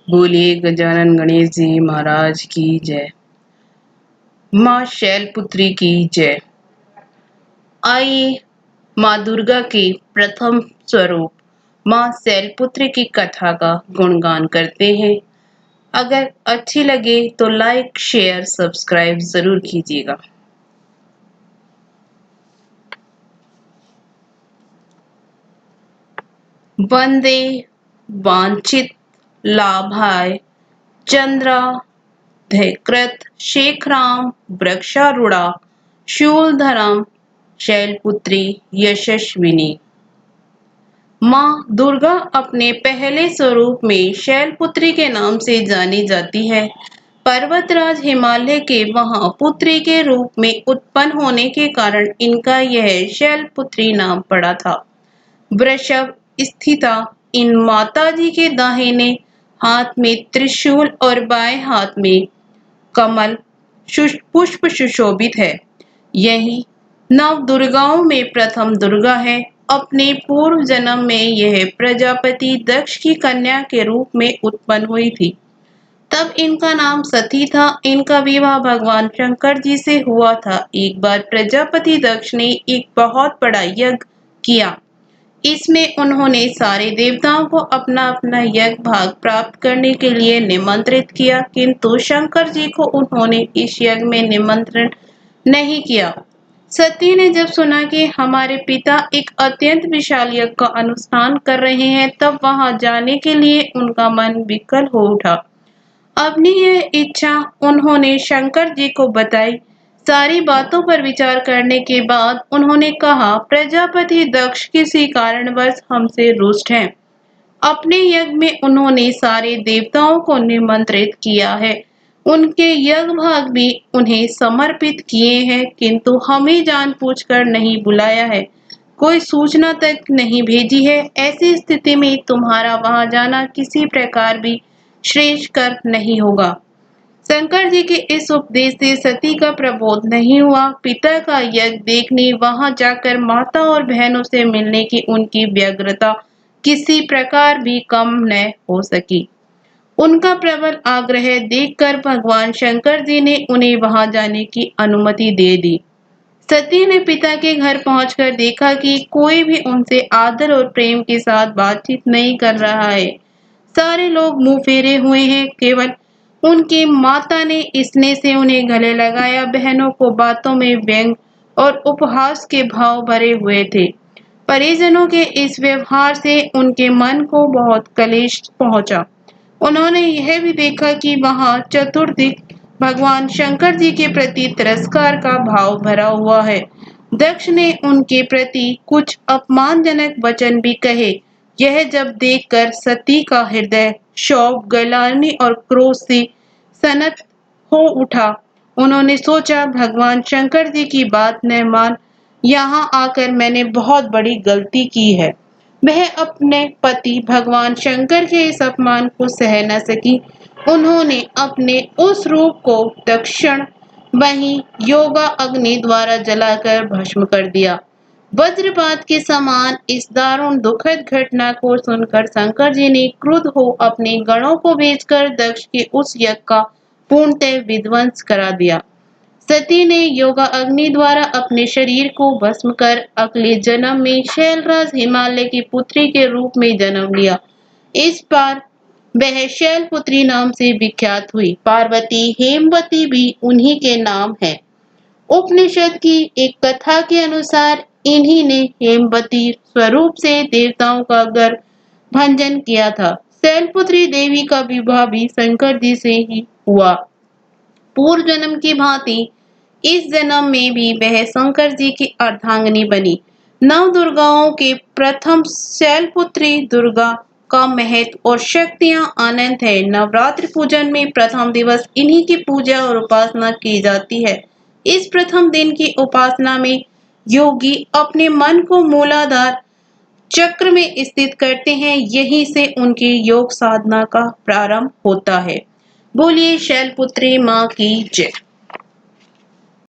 बोलिए गजानन गणेश जी महाराज की जय। माँ शैलपुत्री की जय। आइए माँ दुर्गा के प्रथम स्वरूप माँ शैलपुत्री की कथा का गुणगान करते हैं। अगर अच्छी लगे तो लाइक शेयर सब्सक्राइब जरूर कीजिएगा। वंदे वांछित लाभाय चंद्राधिकृत शेखराम वृक्षारूढ़ा शूलधरम शैलपुत्री यशस्विनी। माँ दुर्गा अपने पहले स्वरूप में शैलपुत्री के नाम से जानी जाती है। पर्वतराज हिमालय के वहां पुत्री के रूप में उत्पन्न होने के कारण इनका यह शैलपुत्री नाम पड़ा था। वृषभ स्थिता इन माताजी के दाहिने हाथ में त्रिशूल और बाएं हाथ में कमल पुष्प सुशोभित है। यही नव दुर्गाओं में प्रथम दुर्गा है। अपने पूर्व जन्म में यह प्रजापति दक्ष की कन्या के रूप में उत्पन्न हुई थी। तब इनका नाम सती था। इनका विवाह भगवान शंकर जी से हुआ था। एक बार प्रजापति दक्ष ने एक बहुत बड़ा यज्ञ किया। इसमें उन्होंने सारे देवताओं को अपना अपना यज्ञ भाग प्राप्त करने के लिए निमंत्रित किया, किंतु शंकर जी को उन्होंने इस यज्ञ में निमंत्रण नहीं किया। सती ने जब सुना कि हमारे पिता एक अत्यंत विशाल यज्ञ का अनुष्ठान कर रहे हैं, तब वहां जाने के लिए उनका मन विकल हो उठा। अपनी यह इच्छा उन्होंने शंकर जी को बताई। सारी बातों पर विचार करने के बाद उन्होंने कहा, प्रजापति दक्ष किसी कारणवश हमसे रुष्ट हैं। अपने यज्ञ में उन्होंने सारे देवताओं को निमंत्रित किया है। उनके यज्ञ भाग भी उन्हें समर्पित किए हैं, किंतु हमें जानबूझकर नहीं बुलाया है। कोई सूचना तक नहीं भेजी है। ऐसी स्थिति में तुम्हारा वहां जाना किसी प्रकार भी श्रेयस्कर नहीं होगा। शंकर जी के इस उपदेश से सती का प्रबोध नहीं हुआ। पिता का यज्ञ देखने वहां जाकर माता और बहनों से मिलने की उनकी व्यग्रता किसी प्रकार भी कम न हो सकी। उनका प्रबल आग्रह देखकर भगवान शंकर जी ने उन्हें वहां जाने की अनुमति दे दी। सती ने पिता के घर पहुंचकर देखा कि कोई भी उनसे आदर और प्रेम के साथ बातचीत नहीं कर रहा है। सारे लोग मुंह फेरे हुए हैं। केवल उनकी माता ने स्नेह से उन्हें गले लगाया। बहनों को बातों में व्यंग और उपहास के भाव भरे हुए थे। परिजनों के इस व्यवहार से उनके मन को बहुत क्लेश पहुंचा। उन्होंने यह भी देखा कि वहां चतुर्दिक भगवान शंकर जी के प्रति तिरस्कार का भाव भरा हुआ है। दक्ष ने उनके प्रति कुछ अपमानजनक वचन भी कहे। यह जब देखकर सती का हृदय शोक, गलानी और क्रोध से सनत हो उठा। उन्होंने सोचा, भगवान शंकर जी की बात न मान, यहाँ आकर मैंने बहुत बड़ी गलती की है। वह अपने पति भगवान शंकर के इस अपमान को सह न सकी। उन्होंने अपने उस रूप को तत्क्षण वहीं योगा अग्नि द्वारा जलाकर भस्म कर दिया। वज्रपात के समान इस दारुण दुखद घटना को सुनकर शंकर जी ने क्रुद्ध हो अपने गणों को भेजकर दक्ष के उस यज्ञ का पूर्णतः विध्वंस करा दिया। सती ने योगा अग्नि द्वारा अपने शरीर को भस्म कर अगले जन्म में शैलराज हिमालय की पुत्री के रूप में जन्म लिया। इस बार वह शैलपुत्री नाम से विख्यात हुई। पार्वती हेमवती भी उन्हीं के नाम है। उपनिषद की एक कथा के अनुसार इन्हीं ने हेमवती स्वरूप से देवताओं का गर्भ भंजन किया था। शैलपुत्री देवी का विवाह भी शंकर जी से ही हुआ। पूर्व जन्म की भांति इस जन्म में भी वह शंकर जी की अर्धांगिनी बनी। नव दुर्गाओं के प्रथम शैलपुत्री दुर्गा का महत्व और शक्तियां अनंत है। नवरात्रि पूजन में प्रथम दिवस इन्हीं की पूजा और उपासना की जाती है। इस प्रथम दिन की उपासना में योगी अपने मन को मूलाधार चक्र में स्थित करते हैं। यहीं से उनकी योग साधना का प्रारंभ होता है। बोलिए शैलपुत्री माँ की जय।